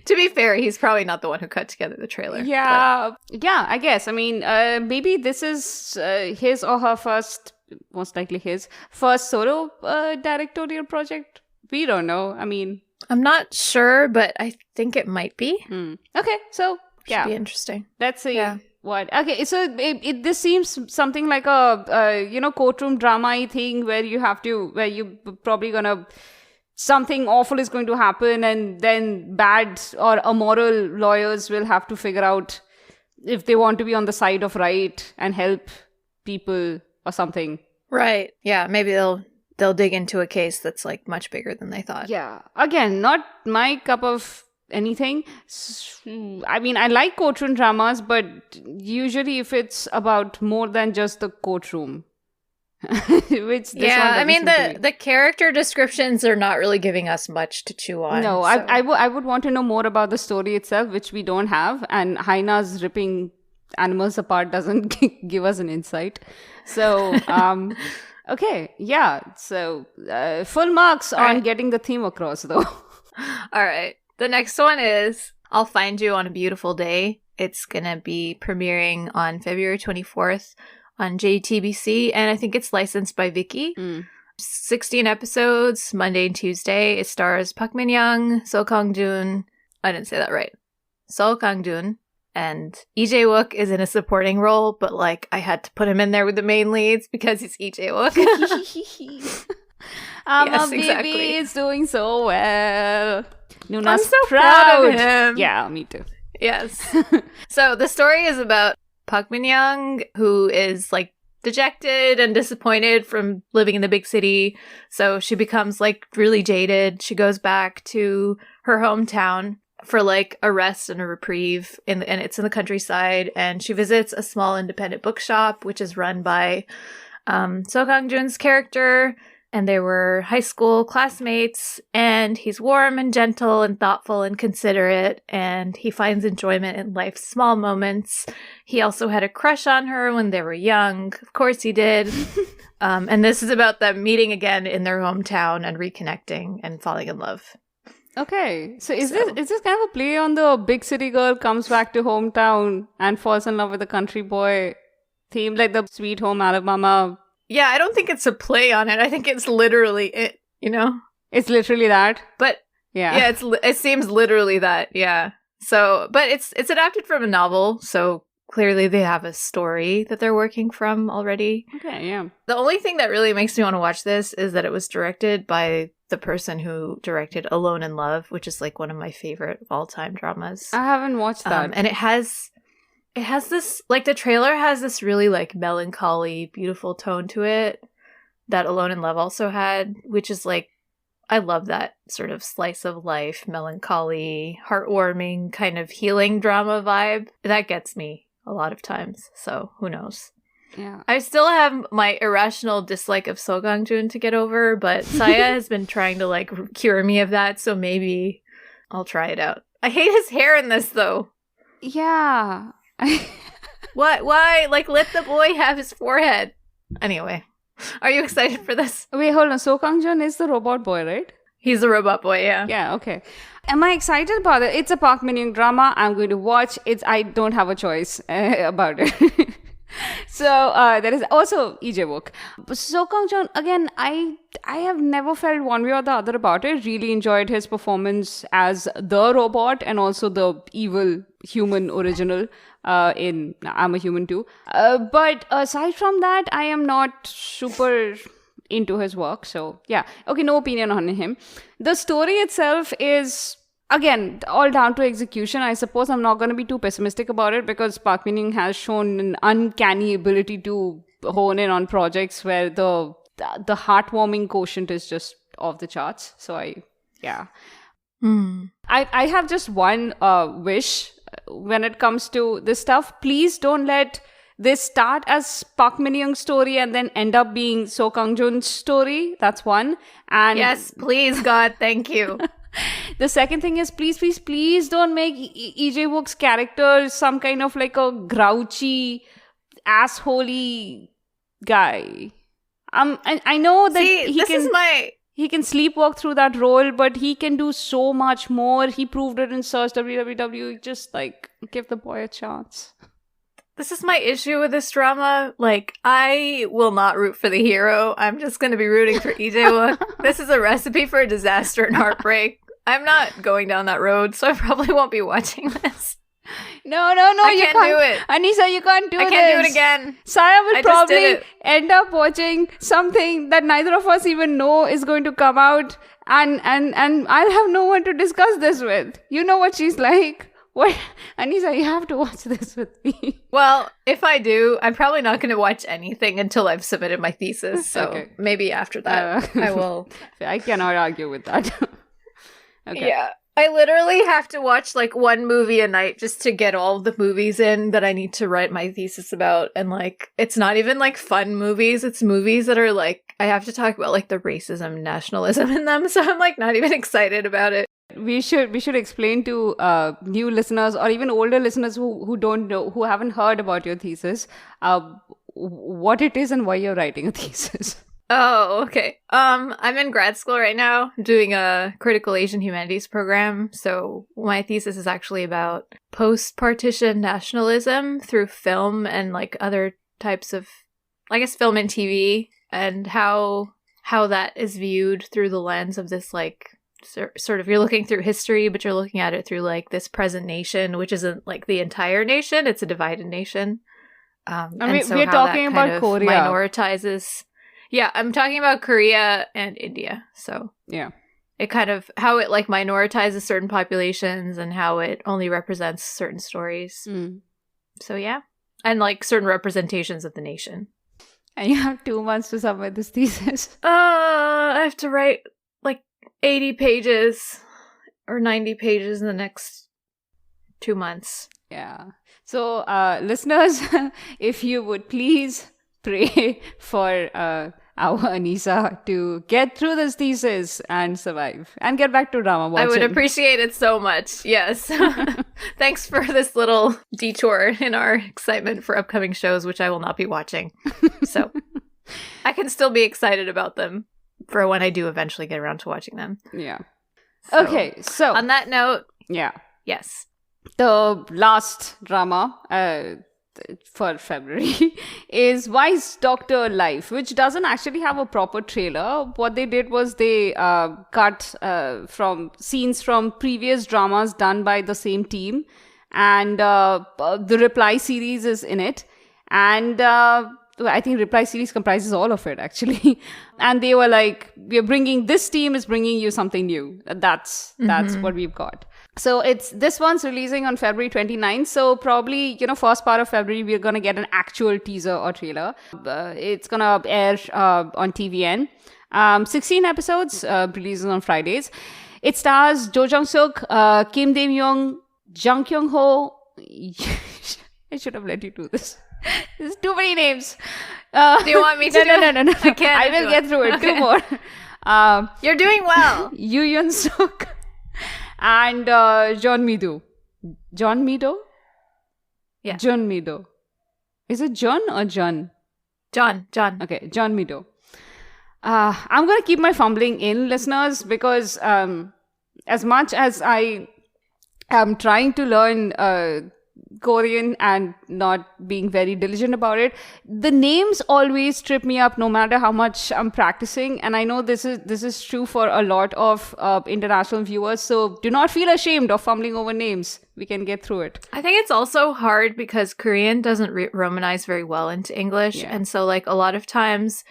Speaker 2: To be fair, he's probably not the one who cut together the trailer.
Speaker 3: Yeah, I guess. I mean, maybe this is his or her first, most likely his first solo directorial project. We don't know. I mean,
Speaker 2: I'm not sure, but I think it might be.
Speaker 3: Okay, so
Speaker 2: Should be interesting.
Speaker 3: Let's see. Yeah. What? Okay, so this seems something like a courtroom drama-y thing where you probably gonna. Something awful is going to happen, and then bad or immoral lawyers will have to figure out if they want to be on the side of right and help people or something.
Speaker 2: Right. Yeah. Maybe they'll dig into a case that's like much bigger than they thought.
Speaker 3: Yeah. Again, not my cup of anything. I mean, I like courtroom dramas, but usually if it's about more than just the courtroom. Which
Speaker 2: I mean the character descriptions are not really giving us much to chew on.
Speaker 3: No,
Speaker 2: so.
Speaker 3: I would want to know more about the story itself, which we don't have, and Hyena's ripping animals apart doesn't give us an insight. So okay, yeah, so full marks on getting the theme across though.
Speaker 2: All right, the next one is I'll Find You on a Beautiful Day. It's gonna be premiering on February 24th on JTBC, and I think it's licensed by Viki. 16 episodes, Monday and Tuesday. It stars Park Min-young, Seo Kang-joon. I didn't say that right. Seo Kang-joon. And Lee Jae-wook is in a supporting role, but like I had to put him in there with the main leads because he's Lee Jae-wook.
Speaker 3: Yes, baby
Speaker 2: exactly.
Speaker 3: is doing so well. Nuna's
Speaker 2: I'm so proud of him.
Speaker 3: Yeah, me too.
Speaker 2: Yes. So the story is about Park Min-young, who is like dejected and disappointed from living in the big city. So she becomes like really jaded. She goes back to her hometown for like a rest and a reprieve, and it's in the countryside. And she visits a small independent bookshop, which is run by So Kang-joon's character. And they were high school classmates, and he's warm and gentle and thoughtful and considerate, and he finds enjoyment in life's small moments. He also had a crush on her when they were young. Of course he did. And this is about them meeting again in their hometown and reconnecting and falling in love.
Speaker 3: Okay, so is this kind of a play on the big city girl comes back to hometown and falls in love with a country boy theme, like the Sweet Home Alabama?
Speaker 2: Yeah, I don't think it's a play on it. I think it's literally it, you know?
Speaker 3: It's literally that.
Speaker 2: But
Speaker 3: yeah,
Speaker 2: it seems literally that, yeah. So, but it's adapted from a novel, so clearly they have a story that they're working from already.
Speaker 3: Okay, yeah.
Speaker 2: The only thing that really makes me want to watch this is that it was directed by the person who directed Alone in Love, which is like one of my favorite of all-time dramas.
Speaker 3: I haven't watched that.
Speaker 2: And it has this, like, the trailer has this really like melancholy, beautiful tone to it that Alone in Love also had, which is like, I love that sort of slice of life, melancholy, heartwarming kind of healing drama vibe. That gets me a lot of times. So who knows?
Speaker 3: Yeah.
Speaker 2: I still have my irrational dislike of So Kang-joon to get over, but Saya has been trying to like cure me of that, so maybe I'll try it out. I hate his hair in this though.
Speaker 3: Yeah.
Speaker 2: What? Why? Like, let the boy have his forehead. Anyway, are you excited for this?
Speaker 3: Wait, hold on. So Kang-joon is the robot boy, right?
Speaker 2: He's a robot boy, yeah.
Speaker 3: Yeah, okay. Am I excited about it? It's a Park Min-young drama. I'm going to watch. I don't have a choice about it. So there is also EJ Wook. So Kang-joon, again, I have never felt one way or the other about it. Really enjoyed his performance as the robot and also the evil human original in I'm a Human Too. But aside from that, I am not super into his work. So yeah, okay, no opinion on him. The story itself is, again, all down to execution. I suppose I'm not going to be too pessimistic about it because Park Min-young has shown an uncanny ability to hone in on projects where the heartwarming quotient is just off the charts. So I have just one wish when it comes to this stuff. Please don't let this start as Park Min-young's story and then end up being So Kang-joon's story. That's one. And
Speaker 2: yes, please, God, thank you.
Speaker 3: The second thing is, please don't make EJ Wook's character some kind of like a grouchy, assholey guy. I know that he can sleepwalk through that role, but he can do so much more. He proved it in Search WWW. Just like give the boy a chance.
Speaker 2: This is my issue with this drama. Like, I will not root for the hero. I'm just going to be rooting for EJ Wook. This is a recipe for disaster and heartbreak. I'm not going down that road, so I probably won't be watching this.
Speaker 3: No,
Speaker 2: I
Speaker 3: you
Speaker 2: can't
Speaker 3: can't
Speaker 2: do it.
Speaker 3: Anisa, you can't do this.
Speaker 2: I can't do it again.
Speaker 3: Saya will
Speaker 2: I just did
Speaker 3: probably
Speaker 2: it.
Speaker 3: end up watching something that neither of us even know is going to come out, and I'll have no one to discuss this with. You know what she's like. What? Anisa, you have to watch this with me.
Speaker 2: Well, if I do, I'm probably not going to watch anything until I've submitted my thesis. So
Speaker 3: Okay.
Speaker 2: maybe after that, I will.
Speaker 3: I cannot argue with that. Okay.
Speaker 2: Yeah. I literally have to watch like one movie a night just to get all the movies in that I need to write my thesis about. And like, it's not even like fun movies. It's movies that are like, I have to talk about like the racism, nationalism in them. So I'm like not even excited about it.
Speaker 3: We should explain to new listeners or even older listeners who don't know, who haven't heard about your thesis, what it is and why you're writing a thesis.
Speaker 2: Oh, okay. I'm in grad school right now doing a critical Asian humanities program. So my thesis is actually about post-partition nationalism through film and like other types of, I guess, film and TV, and how that is viewed through the lens of this like sort of, you're looking through history, but you're looking at it through like this present nation, which isn't like the entire nation. It's a divided nation.
Speaker 3: I mean, we're talking about Korea.
Speaker 2: Minoritizes. Yeah, I'm talking about Korea and India. So
Speaker 3: Yeah.
Speaker 2: it kind of, how it like minoritizes certain populations and how it only represents certain stories. So yeah. And like certain representations of the nation.
Speaker 3: And you have 2 months to submit this thesis.
Speaker 2: I have to write like 80 pages or 90 pages in the next 2 months.
Speaker 3: Yeah. So, listeners, if you would please pray for our Anisa to get through this thesis and survive and get back to drama watching.
Speaker 2: I would appreciate it so much. Yes. Thanks for this little detour in our excitement for upcoming shows, which I will not be watching. So I can still be excited about them for when I do eventually get around to watching them.
Speaker 3: Yeah.
Speaker 2: So,
Speaker 3: okay. So
Speaker 2: on that note,
Speaker 3: yeah.
Speaker 2: yes.
Speaker 3: The last drama for February is Wise Doctor Life, which doesn't actually have a proper trailer. What they did was they cut from scenes from previous dramas done by the same team, and the Reply series is in it. And I think Reply series comprises all of it, actually. And they were like, this team is bringing you something new. That's what we've got. So this one's releasing on February 29th. So probably, first part of February, we're going to get an actual teaser or trailer. It's going to air on TVN. 16 episodes, releases on Fridays. It stars Jo Jung-suk, Kim Dae-myung, Jung Kyung-ho. I should have let you do this. There's too many names.
Speaker 2: Do you want me to?
Speaker 3: No.
Speaker 2: I can't.
Speaker 3: I will get through it.
Speaker 2: Okay.
Speaker 3: 2 more.
Speaker 2: You're doing well.
Speaker 3: Yoo Yeon-suk and John Mido. John Mido?
Speaker 2: Yeah.
Speaker 3: John Mido. Is it John or John?
Speaker 2: John.
Speaker 3: Okay, John Mido. I'm going to keep my fumbling in, listeners, because as much as I am trying to learn Korean and not being very diligent about it, the names always trip me up no matter how much I'm practicing. And I know this is true for a lot of international viewers, so do not feel ashamed of fumbling over names. We can get through it.
Speaker 2: I think it's also hard because Korean doesn't romanize very well into English.
Speaker 3: Yeah.
Speaker 2: And so like a lot of times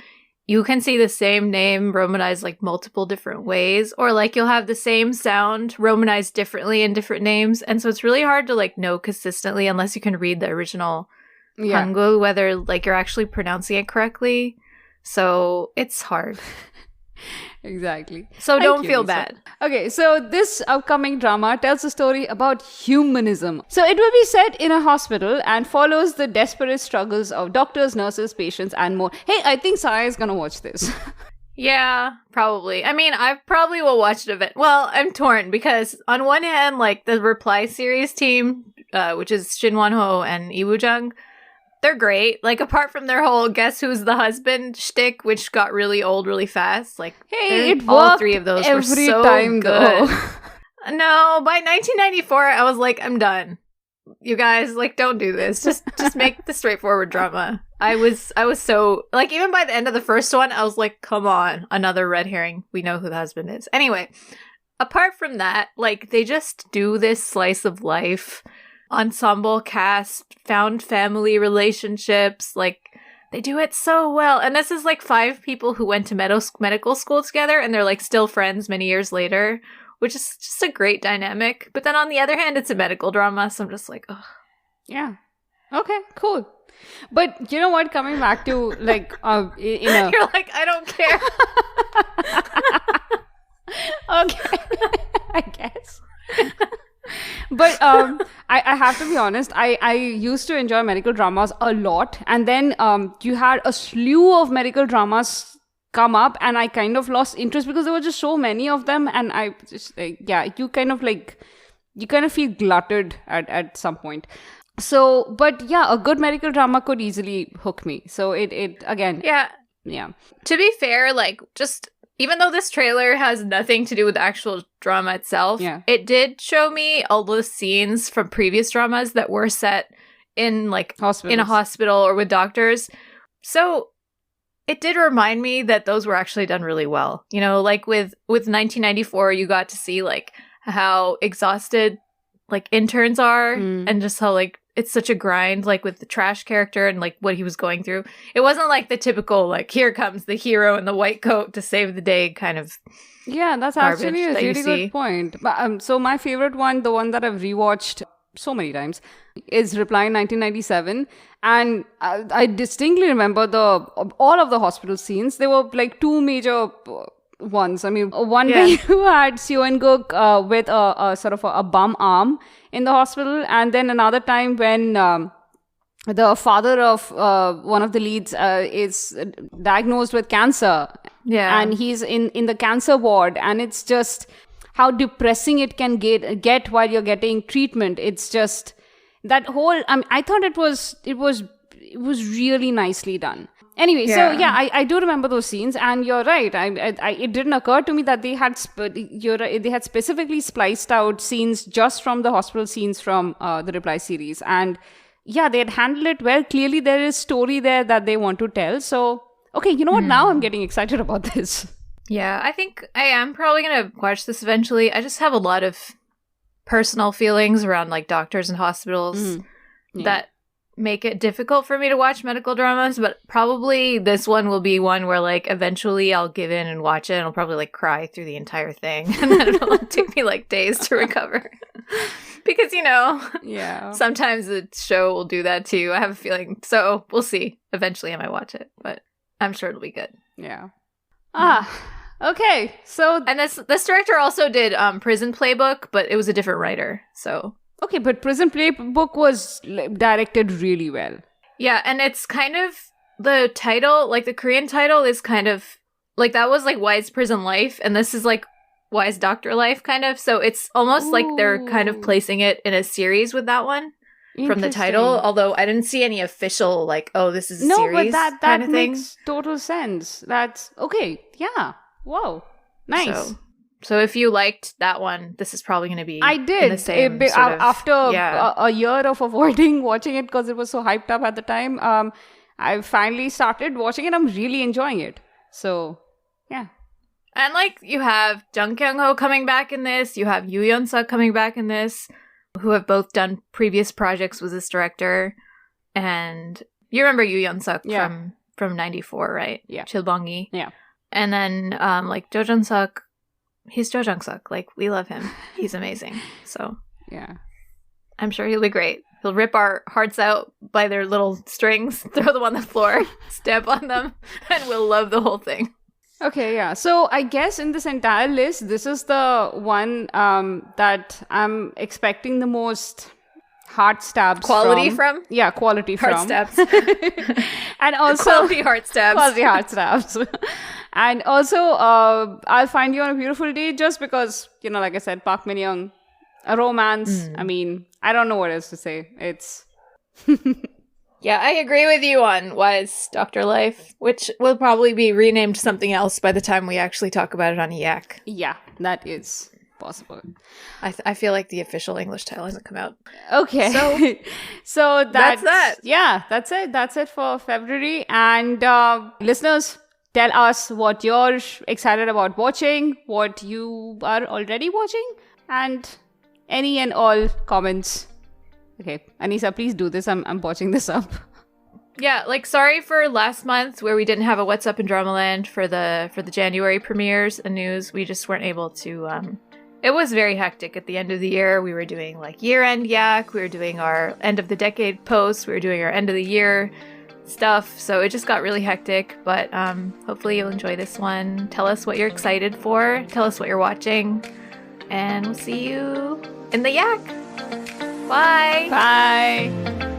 Speaker 2: you can see the same name romanized like multiple different ways, or like you'll have the same sound romanized differently in different names. And so it's really hard to like know consistently unless you can read the original Hangul, whether like you're actually pronouncing it correctly. So it's hard.
Speaker 3: Exactly.
Speaker 2: So don't feel bad.
Speaker 3: Okay, so this upcoming drama tells a story about humanism. So it will be set in a hospital and follows the desperate struggles of doctors, nurses, patients, and more. Hey, I think Saya is gonna watch this.
Speaker 2: Yeah, probably. I mean, I probably will watch it a bit. Well, I'm torn because on one hand, like the Reply series team, which is Shin Won-ho and Lee Woo-jung, they're great. Like, apart from their whole guess who's the husband shtick, which got really old really fast. Like,
Speaker 3: hey, it
Speaker 2: all
Speaker 3: worked
Speaker 2: 3 of those
Speaker 3: every
Speaker 2: were so
Speaker 3: time,
Speaker 2: good.
Speaker 3: though.
Speaker 2: No, by 1994, I was like, I'm done. You guys, like, don't do this. Just make the straightforward drama. I was so, like, even by the end of the first one, I was like, come on, another red herring. We know who the husband is. Anyway, apart from that, like, they just do this slice of life ensemble cast, found family relationships, like they do it so well. And this is like 5 people who went to medical school together and they're like still friends many years later, which is just a great dynamic. But then on the other hand, it's a medical drama, so I'm just like, oh
Speaker 3: yeah, okay, cool. But you know what, coming back to like
Speaker 2: you're like, I don't care.
Speaker 3: Okay. I guess. But I have to be honest, I used to enjoy medical dramas a lot, and then you had a slew of medical dramas come up and I kind of lost interest because there were just so many of them, and I just like, yeah, you kind of feel glutted at some point. So, but yeah, a good medical drama could easily hook me. So it again,
Speaker 2: yeah. To be fair, like, just even though this trailer has nothing to do with the actual drama itself, it did show me all the scenes from previous dramas that were set in like in a hospital or with doctors. So it did remind me that those were actually done really well. You know, like with 1994, you got to see like how exhausted like interns are and just how like it's such a grind, like with the trash character and like what he was going through. It wasn't like the typical like here comes the hero in the white coat to save the day kind of.
Speaker 3: Yeah, that's actually a really good point. But, so my favorite one, the one that I've rewatched so many times, is Reply in 1997. And I distinctly remember all of the hospital scenes. There were like two major ones. I mean, one where you had Seo In-guk with a sort of a bum arm in the hospital. And then another time when the father of one of the leads is diagnosed with cancer.
Speaker 2: Yeah.
Speaker 3: And he's in the cancer ward, and it's just how depressing it can get while you're getting treatment. It's just that whole. I thought it was really nicely done. Anyway, so yeah, I do remember those scenes, and you're right. It didn't occur to me that they had they had specifically spliced out scenes just from the hospital scenes from the Reply series, and yeah, they had handled it well. Clearly, there is story there that they want to tell. So. Okay, you know what? Now I'm getting excited about this.
Speaker 2: Yeah, I think I am probably going to watch this eventually. I just have a lot of personal feelings around like doctors and hospitals that make it difficult for me to watch medical dramas, but probably this one will be one where like eventually I'll give in and watch it and I'll probably like cry through the entire thing and then it'll take me like days to recover. Because, you know, sometimes the show will do that too. I have a feeling. So we'll see. Eventually I might watch it, but I'm sure it'll be good.
Speaker 3: Yeah. Okay. So
Speaker 2: and this director also did Prison Playbook, but it was a different writer. So
Speaker 3: okay, but Prison Playbook was directed really well.
Speaker 2: Yeah, and it's kind of the title, like the Korean title is kind of like that was like Why is Prison Life, and this is like Why is Doctor Life kind of. So it's almost like they're kind of placing it in a series with that one. From the title, although I didn't see any official, like, oh, this is a series
Speaker 3: but
Speaker 2: kind of thing.
Speaker 3: Makes total sense. That's, okay, yeah, whoa, nice.
Speaker 2: So if you liked that one, this is probably going to be
Speaker 3: I did.
Speaker 2: In the same
Speaker 3: after a year of avoiding watching it because it was so hyped up at the time, I finally started watching it. I'm really enjoying it. So, yeah.
Speaker 2: And, like, you have Jung Kyung-ho coming back in this, you have Yoo Yeon-suk coming back in this, who have both done previous projects with this director. And you remember Yoo Yeon-suk from 94, right?
Speaker 3: Yeah.
Speaker 2: Chilbongi.
Speaker 3: Yeah.
Speaker 2: And then like Jo Jung-suk, he's Jo Jung-suk. Like, we love him. He's amazing. So
Speaker 3: yeah,
Speaker 2: I'm sure he'll be great. He'll rip our hearts out by their little strings, throw them on the floor, stamp on them, and we'll love the whole thing.
Speaker 3: Okay, yeah. So I guess in this entire list, this is the one that I'm expecting the most heart stabs
Speaker 2: quality from?
Speaker 3: Yeah, quality
Speaker 2: heart
Speaker 3: from.
Speaker 2: Stabs.
Speaker 3: And also
Speaker 2: quality heart stabs.
Speaker 3: Quality heart stabs. And also, I'll Find You on a Beautiful Day just because, you know, like I said, Park Min-young, a romance. I mean, I don't know what else to say. It's...
Speaker 2: Yeah, I agree with you on Why is Doctor Life, which will probably be renamed something else by the time we actually talk about it on Yak.
Speaker 3: Yeah, that is possible.
Speaker 2: I feel like the official English title hasn't come out.
Speaker 3: Okay. So
Speaker 2: that's that.
Speaker 3: Yeah, that's it. That's it for February. And listeners, tell us what you're excited about watching, what you are already watching, and any and all comments. Okay, Anisa, please do this. I'm watching this up.
Speaker 2: Yeah, like sorry for last month where we didn't have a What's Up in Dramaland for the January premieres and news. We just weren't able to. It was very hectic at the end of the year. We were doing like year-end yak. We were doing our end of the decade posts. We were doing our end of the year stuff. So it just got really hectic. But hopefully you'll enjoy this one. Tell us what you're excited for. Tell us what you're watching, and we'll see you in the yak. Bye.
Speaker 3: Bye.